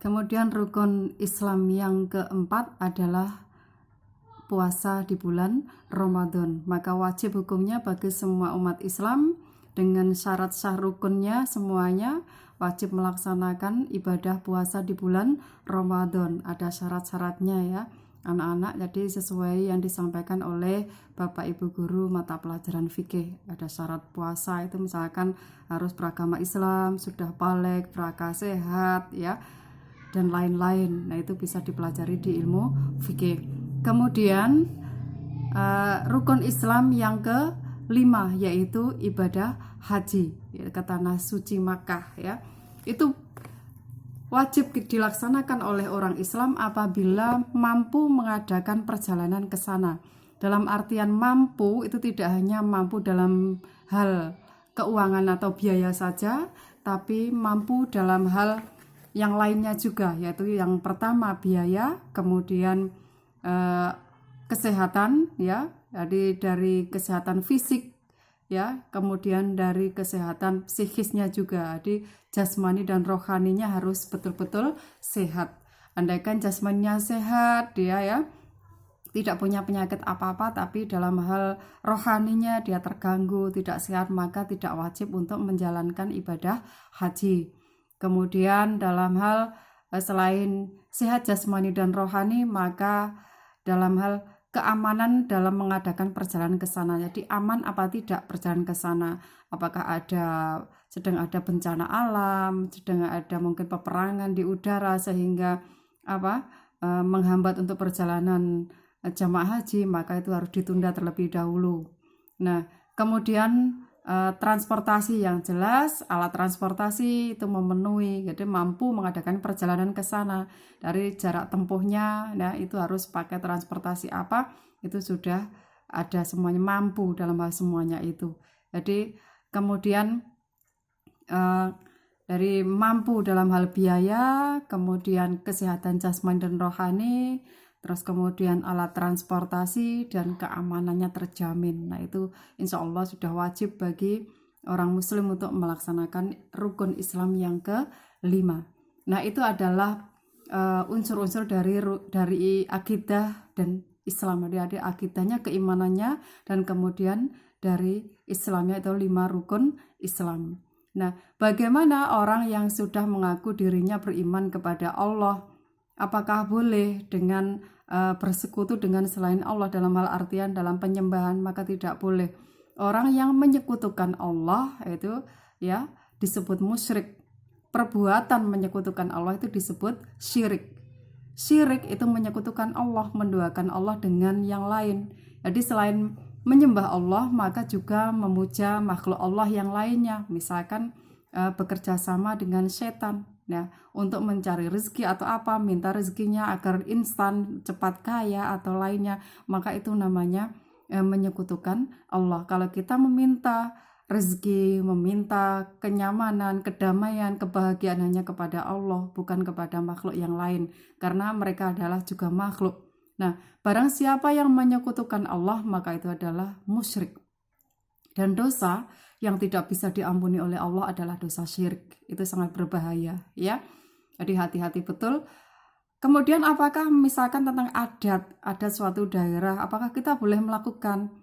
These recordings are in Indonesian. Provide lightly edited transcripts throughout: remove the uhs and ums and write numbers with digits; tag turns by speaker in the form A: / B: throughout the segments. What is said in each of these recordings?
A: Kemudian rukun Islam yang keempat adalah puasa di bulan Ramadan. Maka wajib hukumnya bagi semua umat Islam dengan syarat sah rukunnya semuanya wajib melaksanakan ibadah puasa di bulan Ramadan. Ada syarat-syaratnya ya anak-anak, jadi sesuai yang disampaikan oleh Bapak Ibu guru mata pelajaran fikih. Ada syarat puasa itu misalkan harus beragama Islam, sudah baligh, berakal sehat ya, dan lain-lain. Nah, itu bisa dipelajari di ilmu fikih. Kemudian rukun Islam yang kelima yaitu ibadah haji ke tanah suci Makkah ya. Itu wajib dilaksanakan oleh orang Islam apabila mampu mengadakan perjalanan ke sana. Dalam artian mampu itu tidak hanya mampu dalam hal keuangan atau biaya saja, tapi mampu dalam hal yang lainnya juga, yaitu yang pertama biaya, kemudian kesehatan ya, jadi dari kesehatan fisik ya, kemudian dari kesehatan psikisnya juga, jadi jasmani dan rohaninya harus betul-betul sehat. Andaikan jasmaninya sehat dia ya tidak punya penyakit apa-apa, tapi dalam hal rohaninya dia terganggu, tidak sehat, maka tidak wajib untuk menjalankan ibadah haji. Kemudian dalam hal selain sehat jasmani dan rohani, maka dalam hal keamanan dalam mengadakan perjalanan ke sana. Jadi aman apa tidak perjalanan ke sana? Apakah sedang ada bencana alam, sedang ada mungkin peperangan di udara sehingga menghambat untuk perjalanan jamaah haji, maka itu harus ditunda terlebih dahulu. Nah, kemudian transportasi yang jelas, alat transportasi itu memenuhi, jadi mampu mengadakan perjalanan ke sana. Dari jarak tempuhnya, nah itu harus pakai transportasi apa, itu sudah ada semuanya, mampu dalam hal semuanya itu. Jadi kemudian dari mampu dalam hal biaya, kemudian kesehatan jasmani dan rohani, terus kemudian alat transportasi dan keamanannya terjamin. Nah itu insya Allah sudah wajib bagi orang muslim untuk melaksanakan rukun Islam yang kelima. Nah itu adalah unsur-unsur dari akidah dan Islam. Jadi ada akidahnya, keimanannya, dan kemudian dari Islamnya itu 5 rukun Islam. Nah bagaimana orang yang sudah mengaku dirinya beriman kepada Allah, apakah boleh dengan bersekutu dengan selain Allah dalam hal artian dalam penyembahan? Maka tidak boleh. Orang yang menyekutukan Allah itu ya disebut musyrik. Perbuatan menyekutukan Allah itu disebut syirik. Syirik itu menyekutukan Allah, menduakan Allah dengan yang lain. Jadi selain menyembah Allah, maka juga memuja makhluk Allah yang lainnya. Misalkan bekerja sama dengan setan ya, untuk mencari rezeki atau apa, minta rezekinya agar instan, cepat kaya atau lainnya, maka itu namanya menyekutukan Allah. Kalau kita meminta rezeki, meminta kenyamanan, kedamaian, kebahagiaan hanya kepada Allah, bukan kepada makhluk yang lain, karena mereka adalah juga makhluk. Nah, barang siapa yang menyekutukan Allah, maka itu adalah musyrik. Dan dosa yang tidak bisa diampuni oleh Allah adalah dosa syirik. Itu sangat berbahaya ya. Jadi hati-hati betul. Kemudian apakah misalkan tentang adat suatu daerah, apakah kita boleh melakukan?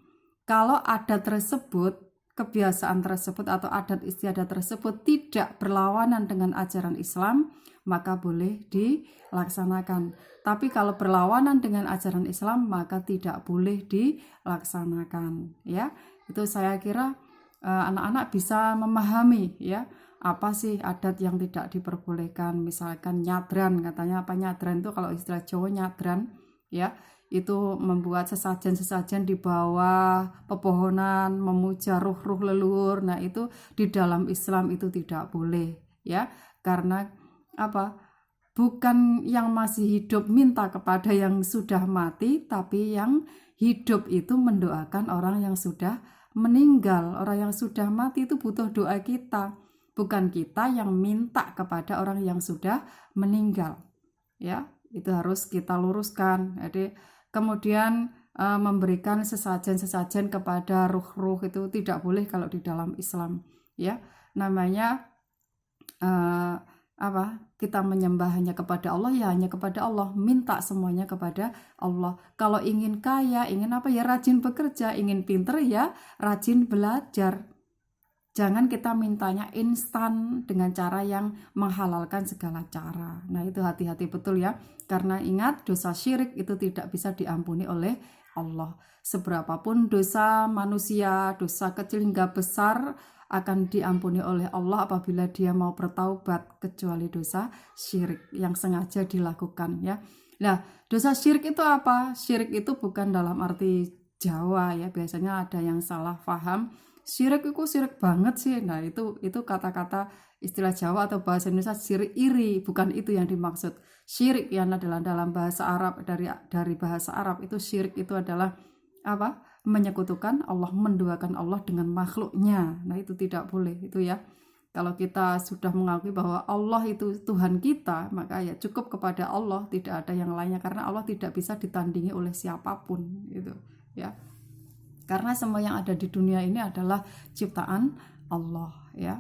A: Kalau adat tersebut, kebiasaan tersebut atau adat istiadat tersebut tidak berlawanan dengan ajaran Islam, maka boleh dilaksanakan. Tapi kalau berlawanan dengan ajaran Islam, maka tidak boleh dilaksanakan ya. Itu saya kira anak-anak bisa memahami ya, apa sih adat yang tidak diperbolehkan. Misalkan nyadran, katanya apa nyadran itu, kalau istilah Jawa nyadran ya, itu membuat sesajen-sesajen di bawah pepohonan, memuja ruh-ruh leluhur. Nah itu di dalam Islam itu tidak boleh ya, karena apa, bukan yang masih hidup minta kepada yang sudah mati, tapi yang hidup itu mendoakan orang yang sudah meninggal. Orang yang sudah mati itu butuh doa kita, bukan kita yang minta kepada orang yang sudah meninggal ya. Itu harus kita luruskan. Jadi kemudian memberikan sesajen-sesajen kepada ruh-ruh itu tidak boleh kalau di dalam Islam ya. Namanya kita menyembah hanya kepada Allah, ya hanya kepada Allah, minta semuanya kepada Allah. Kalau ingin kaya, ingin apa ya rajin bekerja, ingin pinter ya rajin belajar. Jangan kita mintanya instan dengan cara yang menghalalkan segala cara. Nah itu hati-hati betul ya, karena ingat dosa syirik itu tidak bisa diampuni oleh Allah. Seberapapun dosa manusia, dosa kecil hingga besar akan diampuni oleh Allah apabila dia mau bertaubat, kecuali dosa syirik yang sengaja dilakukan ya. Nah, dosa syirik itu apa? Syirik itu bukan dalam arti Jawa ya, biasanya ada yang salah paham. Syirik itu syirik banget sih. Nah, itu kata-kata istilah Jawa atau bahasa Indonesia syirik iri, bukan itu yang dimaksud. Syirik yang adalah dalam bahasa Arab, dari bahasa Arab itu syirik itu adalah apa? Menyekutukan Allah, menduakan Allah dengan makhluknya. Nah itu tidak boleh itu ya. Kalau kita sudah mengakui bahwa Allah itu Tuhan kita, maka ya cukup kepada Allah, tidak ada yang lainnya, karena Allah tidak bisa ditandingi oleh siapapun gitu ya. Karena semua yang ada di dunia ini adalah ciptaan Allah ya.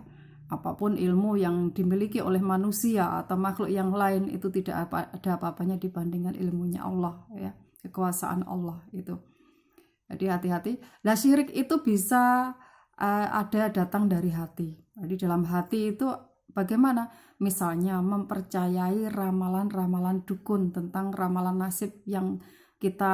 A: Apapun ilmu yang dimiliki oleh manusia atau makhluk yang lain itu tidak ada apa-apanya dibandingkan ilmunya Allah ya, kekuasaan Allah itu. Jadi hati-hati. Nah syirik itu bisa ada datang dari hati. Jadi dalam hati itu bagaimana? Misalnya mempercayai ramalan-ramalan dukun tentang ramalan nasib yang kita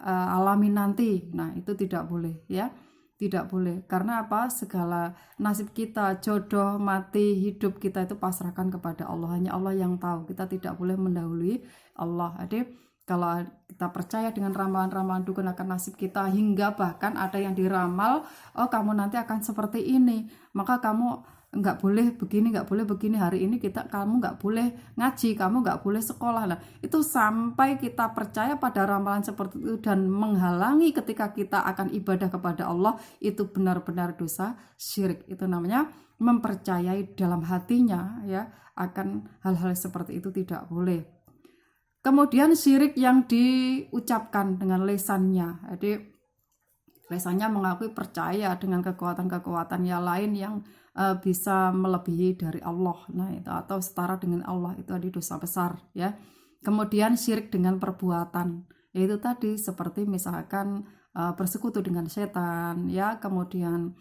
A: alami nanti. Nah itu tidak boleh ya. Tidak boleh. Karena apa? Segala nasib kita, jodoh, mati, hidup kita itu pasrahkan kepada Allah. Hanya Allah yang tahu. Kita tidak boleh mendahului Allah. Jadi kalau kita percaya dengan ramalan-ramalan dukun akan nasib kita, hingga bahkan ada yang diramal, oh kamu nanti akan seperti ini, maka kamu nggak boleh begini, hari ini kamu nggak boleh ngaji, kamu nggak boleh sekolah. Nah itu sampai kita percaya pada ramalan seperti itu dan menghalangi ketika kita akan ibadah kepada Allah, itu benar-benar dosa syirik. Itu namanya mempercayai dalam hatinya ya akan hal-hal seperti itu, tidak boleh. Kemudian syirik yang diucapkan dengan lesannya. Jadi lesannya mengakui percaya dengan kekuatan-kekuatan yang lain yang bisa melebihi dari Allah. Nah, itu atau setara dengan Allah, itu ada dosa besar ya. Kemudian syirik dengan perbuatan. Yaitu tadi seperti misalkan bersekutu dengan setan ya, kemudian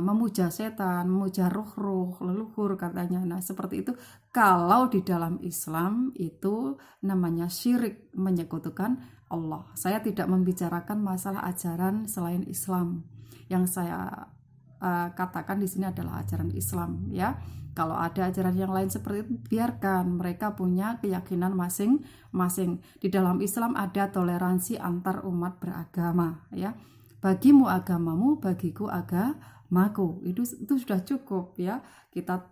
A: memuja setan, memuja ruh-ruh leluhur katanya. Nah seperti itu. Kalau di dalam Islam itu namanya syirik, menyekutukan Allah. Saya tidak membicarakan masalah ajaran selain Islam. Yang saya katakan di sini adalah ajaran Islam ya. Kalau ada ajaran yang lain seperti itu, biarkan, mereka punya keyakinan masing-masing. Di dalam Islam ada toleransi antar umat beragama ya. Bagimu agamamu, bagiku agamaku. Itu sudah cukup ya. Kita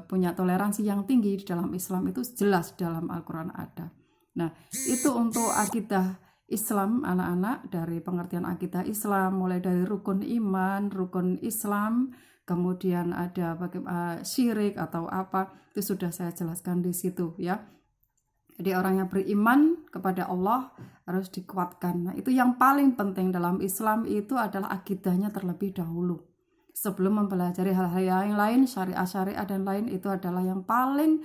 A: punya toleransi yang tinggi di dalam Islam, itu jelas dalam Al-Quran ada. Nah itu untuk akidah Islam anak-anak, dari pengertian akidah Islam mulai dari rukun iman, rukun Islam, kemudian ada bagaimana syirik atau apa, itu sudah saya jelaskan di situ ya. Jadi orang yang beriman kepada Allah harus dikuatkan. Nah, itu yang paling penting dalam Islam itu adalah akidahnya terlebih dahulu. Sebelum mempelajari hal-hal yang lain, syariat-syariat dan lain, itu adalah yang paling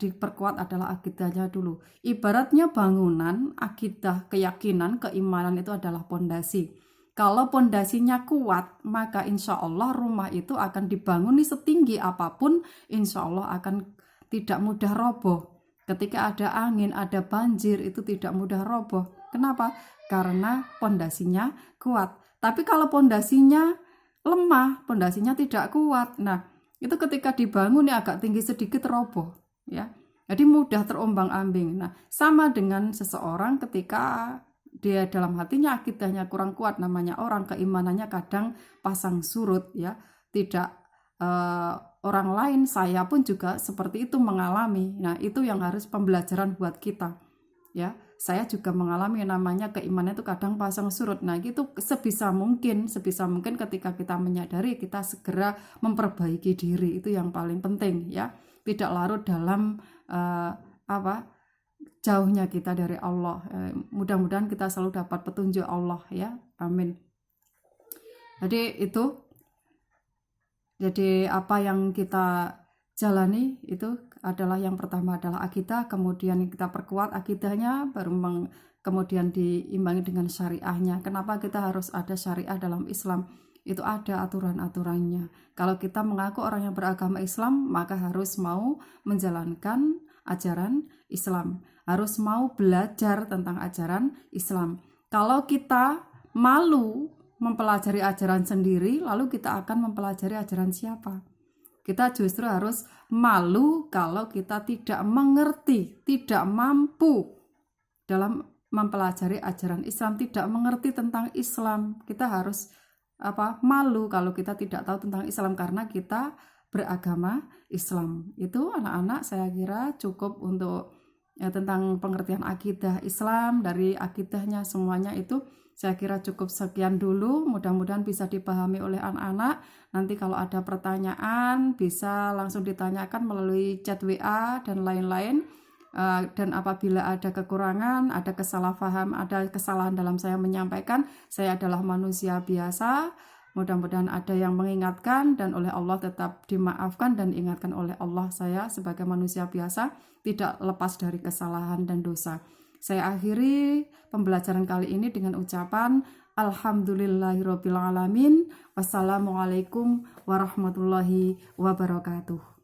A: diperkuat adalah akidahnya dulu. Ibaratnya bangunan, akidah, keyakinan, keimanan itu adalah pondasi. Kalau pondasinya kuat, maka insya Allah rumah itu akan dibangun setinggi apapun, insya Allah akan tidak mudah roboh. Ketika ada angin, ada banjir, itu tidak mudah roboh. Kenapa? Karena pondasinya kuat. Tapi kalau pondasinya lemah, pondasinya tidak kuat, nah itu ketika dibangun ya agak tinggi sedikit roboh ya. Jadi mudah terombang-ambing. Nah, sama dengan seseorang ketika dia dalam hatinya akidahnya kurang kuat, namanya orang keimanannya kadang pasang surut ya. Tidak orang lain, saya pun juga seperti itu mengalami. Nah itu yang harus pembelajaran buat kita ya. Saya juga mengalami namanya keimanan itu kadang pasang surut. Nah itu sebisa mungkin ketika kita menyadari, kita segera memperbaiki diri, itu yang paling penting ya. Tidak larut dalam jauhnya kita dari Allah. Mudah-mudahan kita selalu dapat petunjuk Allah ya, amin. Jadi apa yang kita jalani itu adalah yang pertama adalah akidah, kemudian kita perkuat akidahnya, baru kemudian diimbangi dengan syariahnya. Kenapa kita harus ada syariah dalam Islam? Itu ada aturan-aturannya. Kalau kita mengaku orang yang beragama Islam, maka harus mau menjalankan ajaran Islam, harus mau belajar tentang ajaran Islam. Kalau kita malu mempelajari ajaran sendiri, lalu kita akan mempelajari ajaran siapa? Kita justru harus malu kalau kita tidak mengerti, tidak mampu dalam mempelajari ajaran Islam, tidak mengerti tentang Islam. Kita harus malu kalau kita tidak tahu tentang Islam karena kita beragama Islam. Itu anak-anak saya kira cukup untuk tentang pengertian akidah Islam. Dari akidahnya semuanya itu saya kira cukup sekian dulu, mudah-mudahan bisa dipahami oleh anak-anak. Nanti kalau ada pertanyaan bisa langsung ditanyakan melalui chat WA dan lain-lain. Dan apabila ada kekurangan, ada kesalahan dalam saya menyampaikan, saya adalah manusia biasa. Mudah-mudahan ada yang mengingatkan dan oleh Allah tetap dimaafkan dan diingatkan oleh Allah. Saya sebagai manusia biasa tidak lepas dari kesalahan dan dosa. Saya akhiri pembelajaran kali ini dengan ucapan Alhamdulillahirrabbilalamin. Wassalamualaikum warahmatullahi wabarakatuh.